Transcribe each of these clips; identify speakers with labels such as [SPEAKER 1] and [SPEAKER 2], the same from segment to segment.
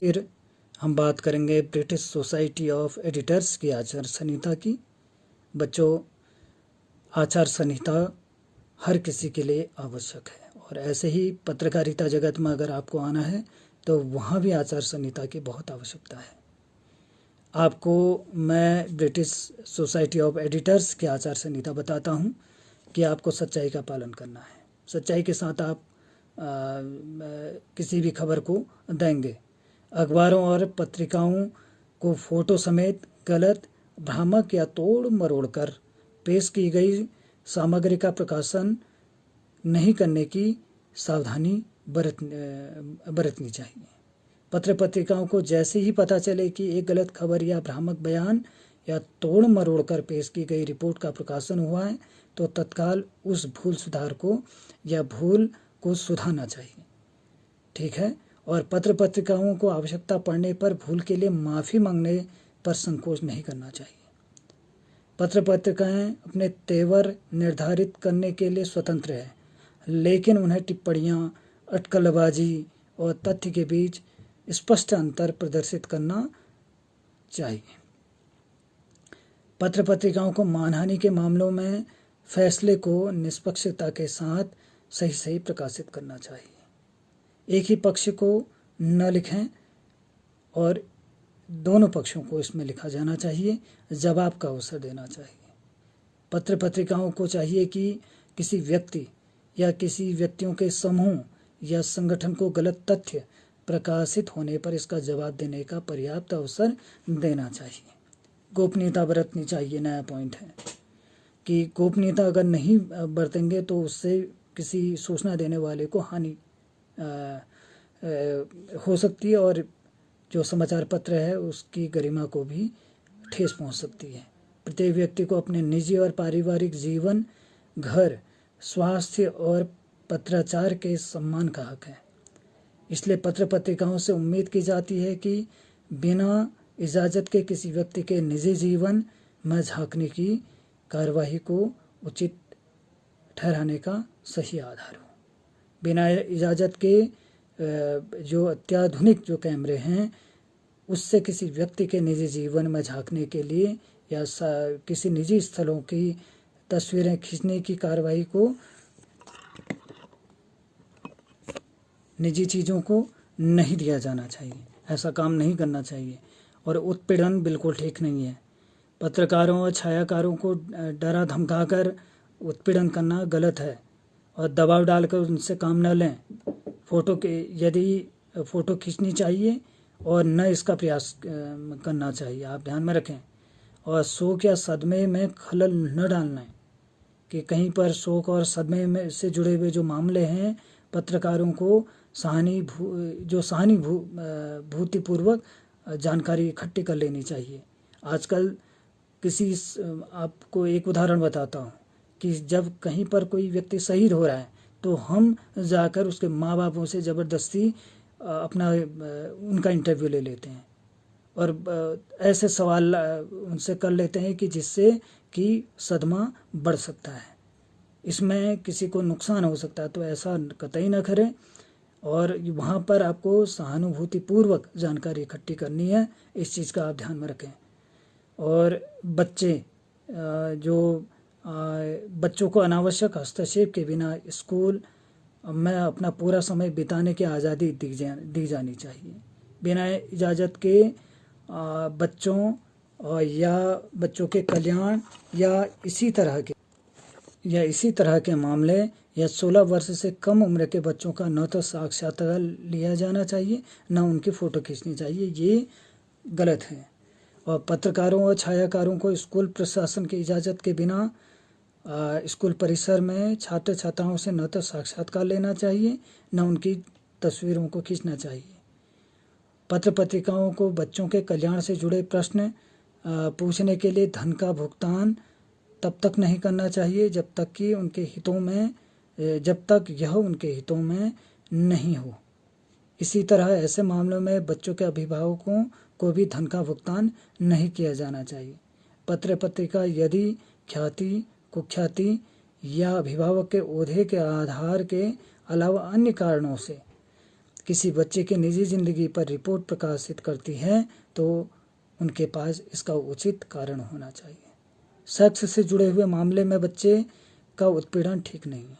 [SPEAKER 1] फिर हम बात करेंगे ब्रिटिश सोसाइटी ऑफ एडिटर्स की आचार संहिता की। बच्चों, आचार संहिता हर किसी के लिए आवश्यक है और ऐसे ही पत्रकारिता जगत में अगर आपको आना है तो वहाँ भी आचार संहिता की बहुत आवश्यकता है। आपको मैं ब्रिटिश सोसाइटी ऑफ एडिटर्स की आचार संहिता बताता हूँ कि आपको सच्चाई का पालन करना है। सच्चाई के साथ आप किसी भी खबर को देंगे। अखबारों और पत्रिकाओं को फोटो समेत गलत, भ्रामक या तोड़ मरोड़ कर पेश की गई सामग्री का प्रकाशन नहीं करने की सावधानी बरतनी चाहिए। पत्र पत्रिकाओं को जैसे ही पता चले कि एक गलत खबर या भ्रामक बयान या तोड़ मरोड़ कर पेश की गई रिपोर्ट का प्रकाशन हुआ है तो तत्काल उस भूल को सुधारना चाहिए। ठीक है। और पत्र पत्रिकाओं को आवश्यकता पड़ने पर भूल के लिए माफ़ी मांगने पर संकोच नहीं करना चाहिए। पत्र पत्रिकाएं अपने तेवर निर्धारित करने के लिए स्वतंत्र है, लेकिन उन्हें टिप्पणियां, अटकलबाजी और तथ्य के बीच स्पष्ट अंतर प्रदर्शित करना चाहिए। पत्र पत्रिकाओं को मानहानि के मामलों में फैसले को निष्पक्षता के साथ सही प्रकाशित करना चाहिए। एक ही पक्ष को न लिखें और दोनों पक्षों को इसमें लिखा जाना चाहिए। जवाब का अवसर देना चाहिए। पत्र पत्रिकाओं को चाहिए कि किसी व्यक्ति या किसी व्यक्तियों के समूह या संगठन को गलत तथ्य प्रकाशित होने पर इसका जवाब देने का पर्याप्त अवसर देना चाहिए। गोपनीयता बरतनी चाहिए। नया पॉइंट है कि गोपनीयता अगर नहीं बरतेंगे तो उससे किसी सूचना देने वाले को हानि हो सकती है और जो समाचार पत्र है उसकी गरिमा को भी ठेस पहुंच सकती है। प्रत्येक व्यक्ति को अपने निजी और पारिवारिक जीवन, घर, स्वास्थ्य और पत्राचार के सम्मान का हक है। इसलिए पत्र पत्रिकाओं से उम्मीद की जाती है कि बिना इजाज़त के किसी व्यक्ति के निजी जीवन में झांकने की कार्यवाही को उचित ठहराने का सही आधार हो। बिना इजाज़त के जो अत्याधुनिक जो कैमरे हैं उससे किसी व्यक्ति के निजी जीवन में झांकने के लिए या किसी निजी स्थलों की तस्वीरें खींचने की कार्रवाई को, निजी चीज़ों को नहीं दिया जाना चाहिए। ऐसा काम नहीं करना चाहिए और उत्पीड़न बिल्कुल ठीक नहीं है। पत्रकारों और छायाकारों को डरा धमकाकर उत्पीड़न करना गलत है और दबाव डालकर उनसे काम न लें। यदि फ़ोटो खींचनी चाहिए और न इसका प्रयास करना चाहिए, आप ध्यान में रखें। और शोक या सदमे में खलल न डालना है कि कहीं पर शोक और सदमे में से जुड़े हुए जो मामले हैं पत्रकारों को सहानुभूतिपूर्वक जानकारी इकट्ठी कर लेनी चाहिए। आजकल आपको एक उदाहरण बताता हूँ कि जब कहीं पर कोई व्यक्ति शहीद हो रहा है तो हम जाकर उसके माँ बापों से ज़बरदस्ती उनका इंटरव्यू ले लेते हैं और ऐसे सवाल उनसे कर लेते हैं कि जिससे कि सदमा बढ़ सकता है, इसमें किसी को नुकसान हो सकता है। तो ऐसा कतई ना करें और वहाँ पर आपको सहानुभूतिपूर्वक जानकारी इकट्ठी करनी है। इस चीज़ का आप ध्यान में रखें। और बच्चों को अनावश्यक हस्तक्षेप के बिना स्कूल में अपना पूरा समय बिताने की आज़ादी दी जानी चाहिए। बिना इजाज़त के बच्चों या बच्चों के कल्याण या इसी तरह के मामले या 16 वर्ष से कम उम्र के बच्चों का न तो साक्षात्कार लिया जाना चाहिए न उनकी फ़ोटो खींचनी चाहिए। ये गलत है। और पत्रकारों और छायाकारों को स्कूल प्रशासन की इजाज़त के बिना स्कूल परिसर में छात्र छात्राओं से न तो साक्षात्कार लेना चाहिए न उनकी तस्वीरों को खींचना चाहिए। पत्र पत्रिकाओं को बच्चों के कल्याण से जुड़े प्रश्न पूछने के लिए धन का भुगतान तब तक नहीं करना चाहिए जब तक यह उनके हितों में नहीं हो। इसी तरह ऐसे मामलों में बच्चों के अभिभावकों को भी धन का भुगतान नहीं किया जाना चाहिए। पत्र पत्रिका यदि ख्याति, कुख्याति या अभिभावक के ओहदे के आधार के अलावा अन्य कारणों से किसी बच्चे की निजी जिंदगी पर रिपोर्ट प्रकाशित करती है तो उनके पास इसका उचित कारण होना चाहिए। सेक्स से जुड़े हुए मामले में बच्चे का उत्पीड़न ठीक नहीं है।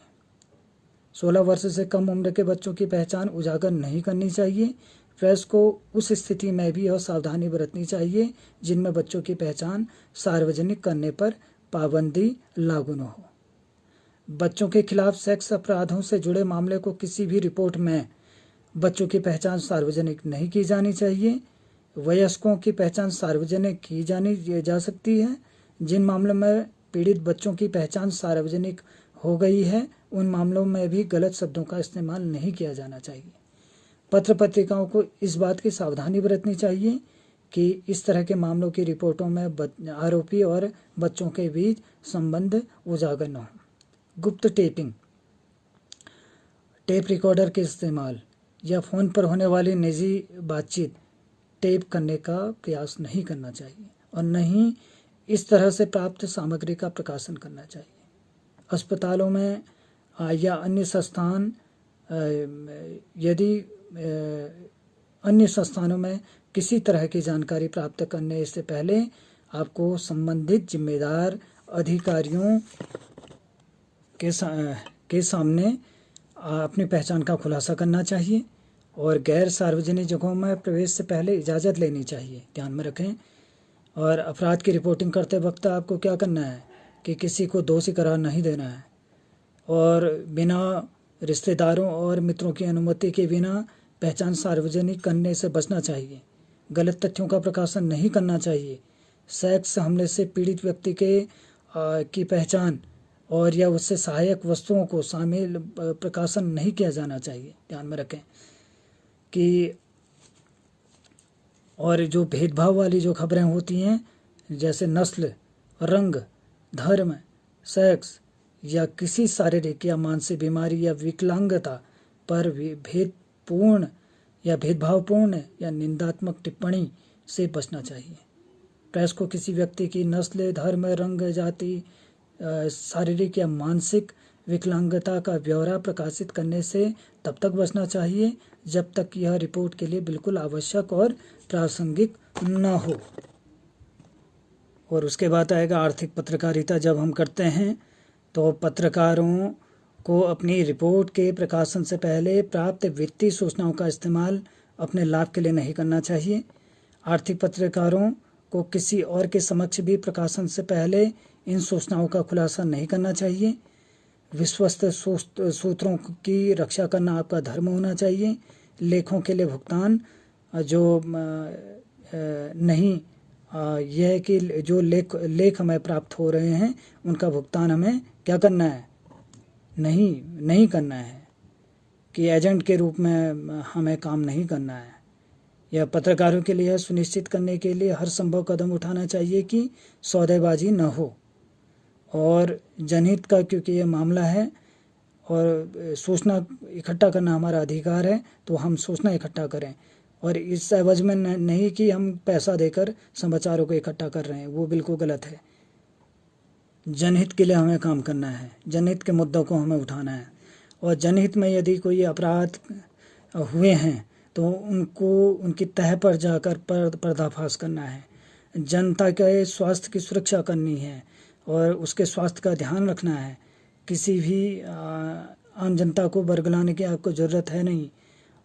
[SPEAKER 1] 16 वर्ष से कम उम्र के बच्चों की पहचान उजागर नहीं करनी चाहिए। प्रेस को उस स्थिति में भी और सावधानी बरतनी चाहिए जिनमें बच्चों की पहचान सार्वजनिक करने पर पाबंदी लागू न हो। बच्चों के खिलाफ सेक्स अपराधों से जुड़े मामले को किसी भी रिपोर्ट में बच्चों की पहचान सार्वजनिक नहीं की जानी चाहिए। वयस्कों की पहचान सार्वजनिक की जा सकती है। जिन मामलों में पीड़ित बच्चों की पहचान सार्वजनिक हो गई है उन मामलों में भी गलत शब्दों का इस्तेमाल नहीं किया जाना चाहिए। पत्र पत्रिकाओं को इस बात की सावधानी बरतनी चाहिए कि इस तरह के मामलों की रिपोर्टों में आरोपी और बच्चों के बीच संबंध उजागर न हो। गुप्त टेपिंग, टेप रिकॉर्डर के इस्तेमाल या फ़ोन पर होने वाली निजी बातचीत टेप करने का प्रयास नहीं करना चाहिए और न ही इस तरह से प्राप्त सामग्री का प्रकाशन करना चाहिए। अस्पतालों में या अन्य संस्थान यदि अन्य संस्थानों में किसी तरह की जानकारी प्राप्त करने से पहले आपको संबंधित जिम्मेदार अधिकारियों के सामने अपनी पहचान का खुलासा करना चाहिए और गैर सार्वजनिक जगहों में प्रवेश से पहले इजाज़त लेनी चाहिए। ध्यान में रखें। और अपराध की रिपोर्टिंग करते वक्त आपको क्या करना है कि किसी को दोषी करार नहीं देना है और बिना रिश्तेदारों और मित्रों की अनुमति के बिना पहचान सार्वजनिक करने से बचना चाहिए। गलत तथ्यों का प्रकाशन नहीं करना चाहिए। सेक्स हमले से पीड़ित व्यक्ति की पहचान और या उससे सहायक वस्तुओं को शामिल प्रकाशन नहीं किया जाना चाहिए। ध्यान में रखें कि और जो भेदभाव वाली जो खबरें होती हैं जैसे नस्ल, रंग, धर्म, सेक्स या किसी शारीरिक या मानसिक बीमारी या विकलांगता पर भेदभावपूर्ण या निंदात्मक टिप्पणी से बचना चाहिए। प्रेस को किसी व्यक्ति की नस्ल, धर्म, रंग, जाति, शारीरिक या मानसिक विकलांगता का ब्यौरा प्रकाशित करने से तब तक बचना चाहिए जब तक यह रिपोर्ट के लिए बिल्कुल आवश्यक और प्रासंगिक न हो। और उसके बाद आएगा आर्थिक पत्रकारिता। जब हम करते हैं तो पत्रकारों को अपनी रिपोर्ट के प्रकाशन से पहले प्राप्त वित्तीय सूचनाओं का इस्तेमाल अपने लाभ के लिए नहीं करना चाहिए। आर्थिक पत्रकारों को किसी और के समक्ष भी प्रकाशन से पहले इन सूचनाओं का खुलासा नहीं करना चाहिए। विश्वस्त सूत्रों की रक्षा करना आपका धर्म होना चाहिए। लेखों के लिए भुगतान जो नहीं यह है कि जो लेख हमें प्राप्त हो रहे हैं उनका भुगतान हमें क्या करना है, नहीं करना है कि एजेंट के रूप में हमें काम नहीं करना है। यह पत्रकारों के लिए सुनिश्चित करने के लिए हर संभव कदम उठाना चाहिए कि सौदेबाजी न हो। और जनहित का क्योंकि ये मामला है और सूचना इकट्ठा करना हमारा अधिकार है तो हम सूचना इकट्ठा करें और इस एवज में नहीं कि हम पैसा देकर समाचारों को इकट्ठा कर रहे हैं, वो बिल्कुल गलत है। जनहित के लिए हमें काम करना है, जनहित के मुद्दों को हमें उठाना है और जनहित में यदि कोई अपराध हुए हैं तो उनको उनकी तह पर जाकर पर्दाफाश करना है। जनता के स्वास्थ्य की सुरक्षा करनी है और उसके स्वास्थ्य का ध्यान रखना है। किसी भी आम जनता को बरगलाने की आपको ज़रूरत है नहीं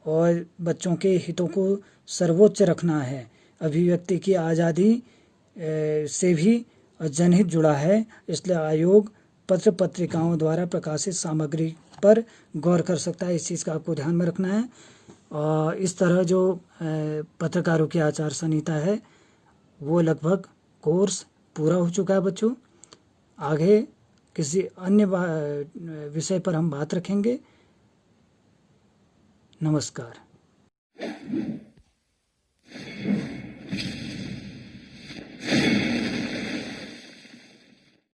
[SPEAKER 1] और बच्चों के हितों को सर्वोच्च रखना है। अभिव्यक्ति की आज़ादी से भी जनहित जुड़ा है, इसलिए आयोग पत्र पत्रिकाओं द्वारा प्रकाशित सामग्री पर गौर कर सकता है। इस चीज़ का आपको ध्यान में रखना है। और इस तरह जो पत्रकारों की आचार संहिता है वो लगभग कोर्स पूरा हो चुका है बच्चों। आगे किसी अन्य विषय पर हम बात रखेंगे। नमस्कार।